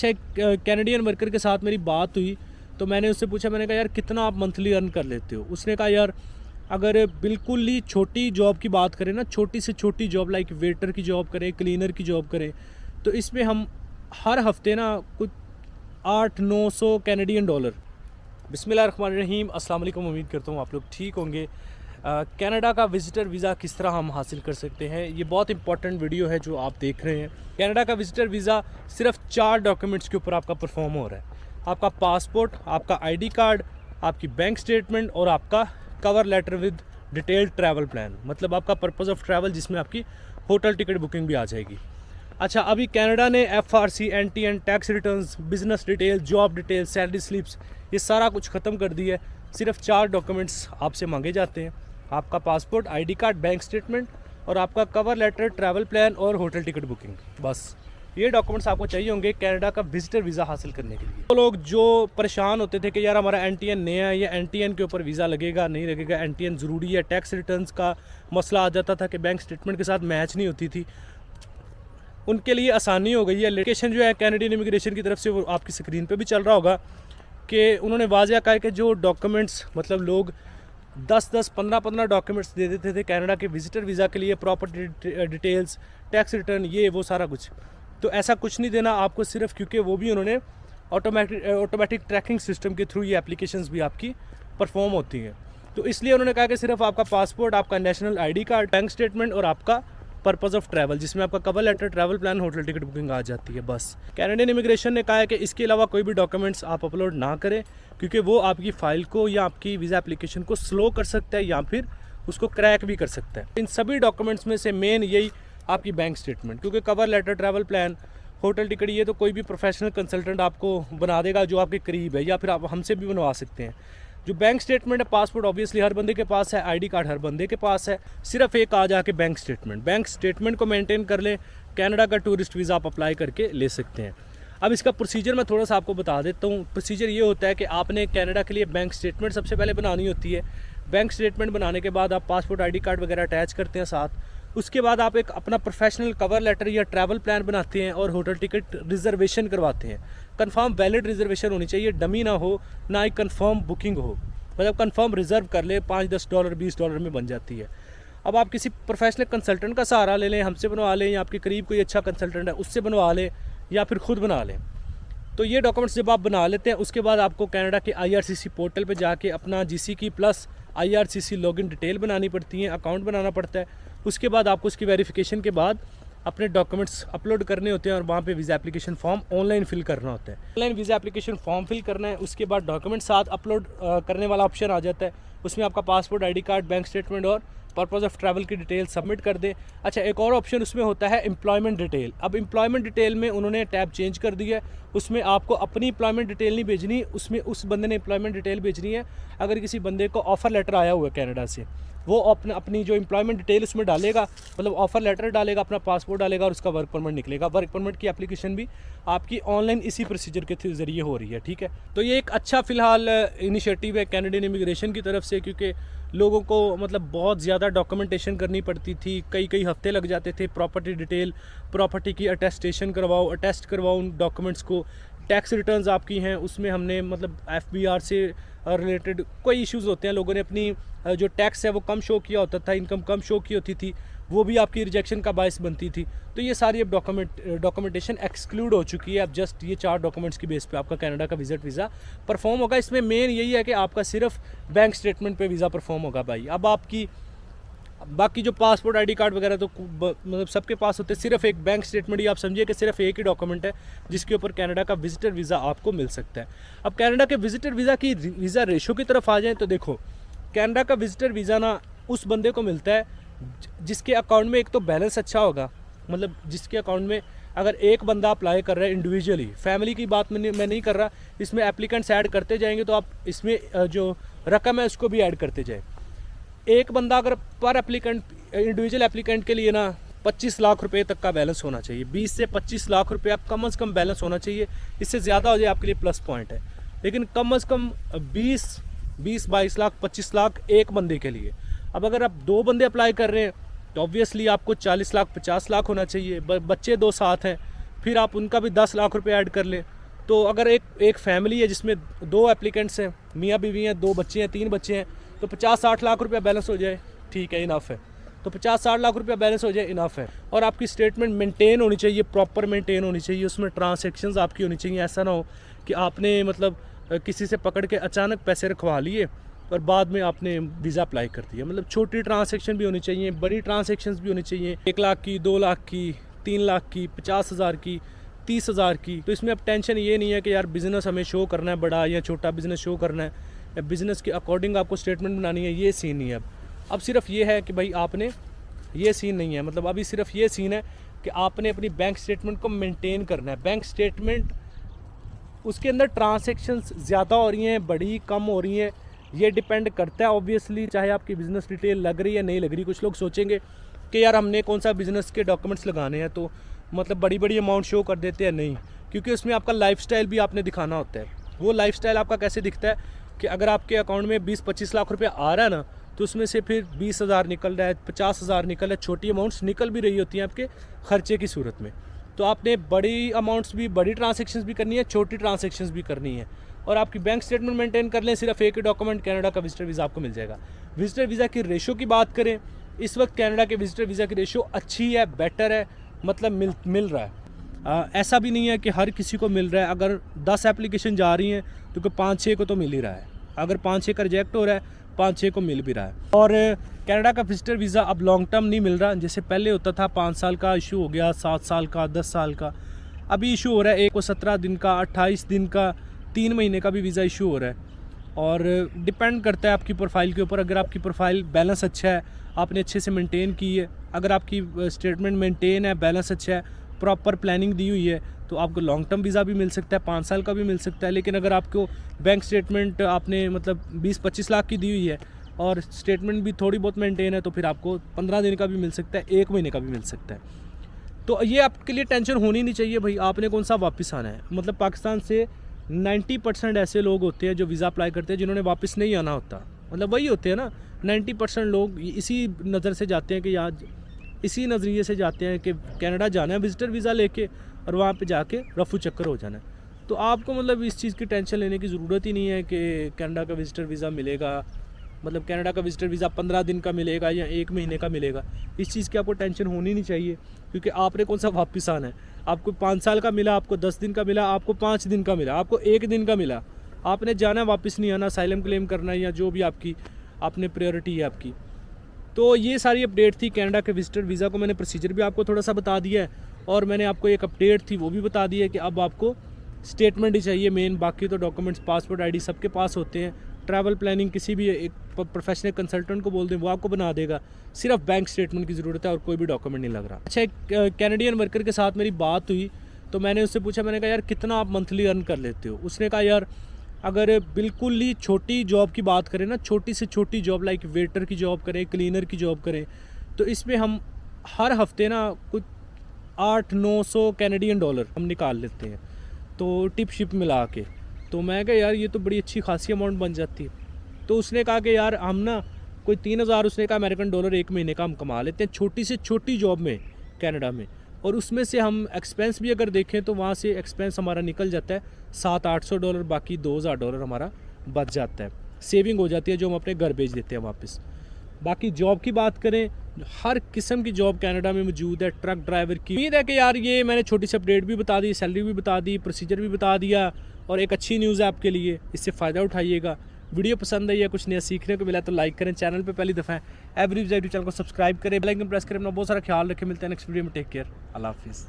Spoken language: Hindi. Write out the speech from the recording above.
अच्छा, एक कैनेडियन वर्कर के साथ मेरी बात हुई तो मैंने उससे पूछा, मैंने कहा यार कितना आप मंथली अर्न कर लेते हो। उसने कहा यार अगर बिल्कुल ही छोटी जॉब की बात करें ना, छोटी से छोटी जॉब लाइक वेटर की जॉब करें, क्लीनर की जॉब करें, तो इसमें हम हर हफ्ते ना कुछ 800-900 कैनेडियन डॉलर। बिस्मिल्लाहिर्रहमानिर्रहीम, अस्सलाम वालेकुम। उम्मीद करता हूँ आप लोग ठीक होंगे। कनाडा का विज़िटर वीज़ा किस तरह हम हासिल कर सकते हैं, ये बहुत इंपॉर्टेंट वीडियो है जो आप देख रहे हैं। कनाडा का विज़िटर वीज़ा सिर्फ 4 डॉक्यूमेंट्स के ऊपर आपका परफॉर्म हो रहा है। आपका पासपोर्ट, आपका आईडी कार्ड, आपकी बैंक स्टेटमेंट और आपका cover letter with detailed travel plan, मतलब आपका पर्पस ऑफ ट्रैवल, जिसमें आपकी होटल टिकट बुकिंग भी आ जाएगी। अच्छा, अभी कनाडा ने FRC, NTN, tax returns, business detail, job detail, salary slips, ये सारा कुछ ख़त्म कर दिया है। सिर्फ 4 डॉक्यूमेंट्स आपसे मांगे जाते हैं, आपका passport, ID card, bank statement और आपका कवर लेटर, ट्रैवल प्लान और होटल टिकट बुकिंग। बस ये डॉक्यूमेंट्स आपको चाहिए होंगे कनाडा का विजिटर वीज़ा हासिल करने के लिए। तो लोग जो परेशान होते थे कि यार हमारा NTN नया है, या NTN के ऊपर वीज़ा लगेगा नहीं लगेगा, NTN ज़रूरी है, टैक्स रिटर्न्स का मसला आ जाता था कि बैंक स्टेटमेंट के साथ मैच नहीं होती थी, उनके लिए आसानी हो गई है। लोकेशन जो है कैनेडियन इमिग्रेशन की तरफ से, वो आपकी स्क्रीन पे भी चल रहा होगा कि उन्होंने वाज़ह कहा कि जो डॉक्यूमेंट्स, मतलब लोग 10-10, 15-15 डॉक्यूमेंट्स दे देते थे कनाडा के विजिटर वीज़ा के लिए, प्रॉपर्टी डिटेल्स, टैक्स रिटर्न, ये वो सारा कुछ। तो ऐसा कुछ नहीं देना आपको, सिर्फ क्योंकि वो भी उन्होंने ऑटोमेटिक ट्रैकिंग सिस्टम के थ्रू ये एप्लीकेशंस भी आपकी परफॉर्म होती हैं। तो इसलिए उन्होंने कहा कि सिर्फ आपका पासपोर्ट, आपका national ID card, bank statement और आपका पर्पस ऑफ ट्रैवल, जिसमें आपका cover letter, travel plan, hotel ticket booking आ जाती है, बस। कैनेडियन इमिग्रेशन ने कहा है कि इसके अलावा कोई भी डॉक्यूमेंट्स आप अपलोड ना करें, क्योंकि वो आपकी फ़ाइल को या आपकी वीज़ा एप्लीकेशन को स्लो कर सकता है या फिर उसको क्रैक भी कर सकता है। इन सभी डॉक्यूमेंट्स में से मेन यही आपकी बैंक स्टेटमेंट, क्योंकि cover letter, travel plan, hotel ticket, ये तो कोई भी प्रोफेशनल कंसल्टेंट आपको बना देगा जो आपके करीब है, या फिर आप हमसे भी बनवा सकते हैं। जो बैंक स्टेटमेंट है, पासपोर्ट ऑब्वियसली हर बंदे के पास है, आईडी कार्ड हर बंदे के पास है, सिर्फ एक आ जाके बैंक स्टेटमेंट। बैंक स्टेटमेंट को मेंटेन कर लें, कनाडा का टूरिस्ट वीज़ा आप अप्लाई करके ले सकते हैं। अब इसका प्रोसीजर मैं थोड़ा सा आपको बता देता हूँ। प्रोसीजर ये होता है कि आपने कनाडा के लिए बैंक स्टेटमेंट सबसे पहले बनानी होती है। बैंक स्टेटमेंट बनाने के बाद आप पासपोर्ट, आईडी कार्ड वगैरह अटैच करते हैं साथ। उसके बाद आप एक अपना प्रोफेशनल कवर लेटर या ट्रैवल प्लान बनाते हैं और होटल टिकट रिजर्वेशन करवाते हैं। कंफर्म वैलिड रिजर्वेशन होनी चाहिए, डमी ना हो, ना ही कंफर्म बुकिंग हो, मतलब कंफर्म रिज़र्व कर ले, $5-10 $20 में बन जाती है। अब आप किसी प्रोफेशनल कंसल्टेंट का सहारा ले लें, हमसे बनवा लें, या आपके करीब कोई अच्छा कंसल्टेंट है उससे बनवा लें, या फिर खुद बना लें। तो ये डॉक्यूमेंट्स जब आप बना लेते हैं, उसके बाद आपको कनाडा के IRCC पोर्टल पे जाके अपना GC plus IRCC login detail बनानी पड़ती है, अकाउंट बनाना पड़ता है। उसके बाद आपको उसकी वेरिफिकेशन के बाद अपने डॉक्यूमेंट्स अपलोड करने होते हैं और वहाँ पे visa application form online fill करना होता है। Online visa application form fill करना है, उसके बाद डॉक्यूमेंट साथ अपलोड करने वाला ऑप्शन आ जाता है। उसमें आपका passport, ID card, bank statement और पर्पस ऑफ ट्रैवल की डिटेल सबमिट कर दें। अच्छा, एक और ऑप्शन उसमें होता है एम्प्लॉयमेंट डिटेल। अब एम्प्लॉयमेंट डिटेल में उन्होंने टैब चेंज कर दिया है, उसमें आपको अपनी एम्प्लॉयमेंट डिटेल नहीं भेजनी, उसमें उस बंदे ने एम्प्लॉयमेंट डिटेल भेजनी है। अगर किसी बंदे को ऑफ़र लेटर आया हुआ है कनाडा से, वो अपनी जो एम्प्लॉयमेंट डिटेल उसमें डालेगा, मतलब ऑफ़र लेटर डालेगा, अपना पासपोर्ट डालेगा और उसका वर्क परमिट निकलेगा। वर्क परमिट की एप्लीकेशन भी आपकी ऑनलाइन इसी प्रोसीजर के ज़रिए हो रही है, ठीक है। तो ये एक अच्छा फ़िलहाल इनिशिएटिव है कैनेडियन इमिग्रेशन की तरफ से, क्योंकि लोगों को मतलब बहुत ज़्यादा डॉक्यूमेंटेशन करनी पड़ती थी, कई हफ्ते लग जाते थे। प्रॉपर्टी डिटेल, प्रॉपर्टी की अटेस्टेशन करवाओ, अटेस्ट करवाओ उन डॉक्यूमेंट्स को। टैक्स रिटर्न्स आपकी हैं, उसमें हमने मतलब FBR से रिलेटेड कोई इश्यूज़ होते हैं, लोगों ने अपनी जो टैक्स है वो कम शो किया होता था, इनकम कम शो की होती थी, वो भी आपकी रिजेक्शन का बायस बनती थी। तो ये सारी अब डॉक्यूमेंटेशन एक्सक्लूड हो चुकी है। अब जस्ट ये 4 डॉक्यूमेंट्स की बेस पे आपका कनाडा का विजिट वीज़ा परफॉर्म होगा। इसमें मेन यही है कि आपका सिर्फ बैंक स्टेटमेंट पे वीज़ा परफॉर्म होगा भाई। अब आपकी बाकी जो पासपोर्ट, आईडी कार्ड वगैरह तो मतलब सबके पास होते हैं, सिर्फ एक बैंक स्टेटमेंट ही आप समझिए कि सिर्फ एक ही डॉक्यूमेंट है जिसके ऊपर कनाडा का विजिटर वीज़ा आपको मिल सकता है। अब कनाडा के विजिटर वीज़ा की वीज़ा रेशो की तरफ आ जाएँ तो देखो, कनाडा का विजिटर वीज़ा ना उस बंदे को मिलता है जिसके अकाउंट में एक तो बैलेंस अच्छा होगा, मतलब जिसके अकाउंट में अगर एक बंदा अप्लाई कर रहा है इंडिविजुअली, फैमिली की बात मैं नहीं कर रहा, इसमें एप्लीकेंट्स ऐड करते जाएंगे तो आप इसमें जो रकम है उसको भी ऐड करते जाए। एक बंदा अगर पर एप्लीकेंट, इंडिविजुअल एप्लीकेंट के लिए ना 25 लाख रुपए तक का बैलेंस होना चाहिए। 20 से 25 लाख रुपये आप कम से कम बैलेंस होना चाहिए। इससे ज़्यादा हो जाए आपके लिए प्लस पॉइंट है, लेकिन कम से कम 20-22 लाख, 25 लाख एक बंदे के लिए। अब अगर आप 2 बंदे अप्लाई कर रहे हैं तो ऑब्वियसली आपको 40 लाख 50 लाख होना चाहिए। बच्चे 2 साथ हैं फिर आप उनका भी 10 लाख रुपये ऐड कर लें। तो अगर एक फैमिली है जिसमें 2 एप्लीकेंट्स हैं, मियाँ बीवी हैं, 2 बच्चे हैं, 3 बच्चे हैं, तो 50-60 लाख रुपया बैलेंस हो जाए, ठीक है, इनफ है। तो 50-60 लाख रुपया बैलेंस हो जाए, इनफ है। और आपकी स्टेटमेंट मेंटेन होनी चाहिए, प्रॉपर मेंटेन होनी चाहिए, उसमें ट्रांसैक्शंस आपकी होनी चाहिए। ऐसा ना हो कि आपने मतलब किसी से पकड़ के अचानक पैसे रखवा लिए और बाद में आपने वीज़ा अप्लाई कर दिया। मतलब छोटी ट्रांसैक्शन भी होनी चाहिए, बड़ी ट्रांसैक्शंस भी होनी चाहिए, 1 लाख की, 2 लाख की, 3 लाख की, 50,000 की, 30,000 की। तो इसमें अब टेंशन ये नहीं है कि यार बिज़नेस हमें शो करना है, बड़ा या छोटा बिज़नेस शो करना है, या बिज़नेस के अकॉर्डिंग आपको स्टेटमेंट बनानी है, ये सीन नहीं है। अब सिर्फ ये है कि भाई आपने, ये सीन नहीं है, मतलब अभी सिर्फ ये सीन है कि आपने अपनी बैंक स्टेटमेंट को मेंटेन करना है। बैंक स्टेटमेंट, उसके अंदर ट्रांसैक्शंस ज़्यादा हो रही हैं, बड़ी कम हो रही हैं, ये डिपेंड करता है ऑब्वियसली, चाहे आपकी बिज़नेस डिटेल लग रही है नहीं लग रही। कुछ लोग सोचेंगे कि यार हमने कौन सा बिज़नेस के डॉक्यूमेंट्स लगाने हैं, तो मतलब बड़ी बड़ी अमाउंट शो कर देते हैं, नहीं, क्योंकि उसमें आपका लाइफस्टाइल भी आपने दिखाना होता है। वो लाइफस्टाइल आपका कैसे दिखता है कि अगर आपके अकाउंट में 20-25 लाख रुपये आ रहा है ना, तो उसमें से फिर 20,000 निकल रहा है, 50,000 निकल रहा है, छोटी अमाउंट्स निकल भी रही होती हैं आपके खर्चे की सूरत में। तो आपने बड़ी अमाउंट्स भी, बड़ी ट्रांसैक्शंस भी करनी है, छोटी ट्रांसैक्शंस भी करनी है। और आपकी बैंक स्टेटमेंट मेंटेन कर लें, सिर्फ एक ही डॉक्यूमेंट, कनाडा का विजिटर वीज़ा आपको मिल जाएगा। विजिटर वीज़ा की रेशो की बात करें, इस वक्त कनाडा के विजिटर वीज़ा की रेशो अच्छी है, बेटर है, मतलब मिल रहा है। ऐसा भी नहीं है कि हर किसी को मिल रहा है। अगर 10 एप्लीकेशन जा रही हैं तो 5-6 को तो मिल ही रहा है। अगर 5-6 का रिजेक्ट हो रहा है, 5-6 को मिल भी रहा है। और कनाडा का विजिटर वीज़ा अब लॉन्ग टर्म नहीं मिल रहा, जैसे पहले होता था, 5 साल का इशू हो गया, 7 साल का, 10 साल का। अभी इशू हो रहा है एक को 17 दिन का, 28 दिन का, 3 महीने का भी वीज़ा इशू हो रहा है। और डिपेंड करता है आपकी प्रोफाइल के ऊपर। अगर आपकी प्रोफाइल बैलेंस अच्छा है, आपने अच्छे से मेंटेन की है, अगर आपकी स्टेटमेंट मेंटेन है, बैलेंस अच्छा है, प्रॉपर प्लानिंग दी हुई है, तो आपको लॉन्ग टर्म वीज़ा भी मिल सकता है, 5 साल का भी मिल सकता है। लेकिन अगर आपको बैंक स्टेटमेंट आपने मतलब 20-25 लाख की दी हुई है और स्टेटमेंट भी थोड़ी बहुत मेंटेन है, तो फिर आपको 15 दिन का भी मिल सकता है, 1 महीने का भी मिल सकता है। तो ये आपके लिए टेंशन होनी नहीं चाहिए भाई, आपने कौन सा वापस आना है। मतलब पाकिस्तान से 90% ऐसे लोग होते हैं जो वीज़ा अप्लाई करते हैं जिन्होंने वापस नहीं आना होता। मतलब वही होते हैं ना, 90% लोग इसी नज़र से जाते हैं कि यार, इसी नज़रिए से जाते हैं कि कनाडा जाना है विज़िटर वीज़ा लेके और वहाँ पे जाके रफू चक्कर हो जाना है। तो आपको मतलब इस चीज़ की टेंशन लेने की ज़रूरत ही नहीं है कि कनाडा का विज़िटर वीज़ा मिलेगा, मतलब कनाडा का विज़िटर वीज़ा 15 दिन का मिलेगा या 1 महीने का मिलेगा। इस चीज़ की आपको टेंशन होनी नहीं चाहिए, क्योंकि आपने कौन सा वापस आना है। आपको 5 साल का मिला, आपको 10 दिन का मिला, आपको 5 दिन का मिला, आपको 1 दिन का मिला, आपने जाना, वापस नहीं आना, असाइलम क्लेम करना है या जो भी आपने प्रायोरिटी है आपकी। तो ये सारी अपडेट थी कनाडा के विजिटर वीज़ा को। मैंने प्रोसीजर भी आपको थोड़ा सा बता दिया है, और मैंने आपको एक अपडेट थी वो भी बता दी है कि अब आपको स्टेटमेंट ही चाहिए मेन, बाकी तो डॉक्यूमेंट्स, पासपोर्ट, आईडी सबके पास होते हैं। ट्रैवल प्लानिंग किसी भी एक प्रोफेशनल कंसल्टेंट को बोल दें, वो आपको बना देगा। सिर्फ बैंक स्टेटमेंट की ज़रूरत है और कोई भी डॉक्यूमेंट नहीं लग रहा। अच्छा, एक कैनेडियन वर्कर के साथ मेरी बात हुई, तो मैंने उससे पूछा, मैंने कहा यार कितना आप मंथली अर्न कर लेते हो। उसने कहा यार अगर बिल्कुल ही छोटी जॉब की बात करें ना, छोटी से छोटी जॉब लाइक वेटर की जॉब करें, क्लीनर की जॉब करें, तो इसमें हम हर हफ्ते ना कुछ 800-900 कैनेडियन डॉलर हम निकाल लेते हैं, तो टिप शिप मिला के। तो मैं कहा यार ये तो बड़ी अच्छी खासी अमाउंट बन जाती है। तो उसने कहा कि यार हम ना कोई 3,000, उसने कहा अमेरिकन डॉलर 1 महीने का हम कमा लेते हैं छोटी से छोटी जॉब में कनाडा में। और उसमें से हम एक्सपेंस भी अगर देखें तो वहाँ से एक्सपेंस हमारा निकल जाता है 700-800 डॉलर, बाकी 2,000 डॉलर हमारा बच जाता है, सेविंग हो जाती है जो हम अपने घर भेज देते हैं वापस। बाकी जॉब की बात करें, हर किस्म की जॉब कनाडा में मौजूद है, ट्रक ड्राइवर की। उम्मीद है कि यार ये मैंने छोटी सी अपडेट भी बता दी, सैलरी भी बता दी, प्रोसीजर भी बता दिया, और एक अच्छी न्यूज़ है आपके लिए, इससे फ़ायदा उठाइएगा। वीडियो पसंद आई है, कुछ नया सीखने को मिला तो लाइक करें, चैनल पे पहली दफ़ा है एवरी यूट्यूब चैनल को सब्सक्राइब करें, बेल आइकन प्रेस करें। अपना बहुत सारा ख्याल रखें, मिलते हैं नेक्स्ट वीडियो में। टेक केयर, अल्लाह हाफिज़।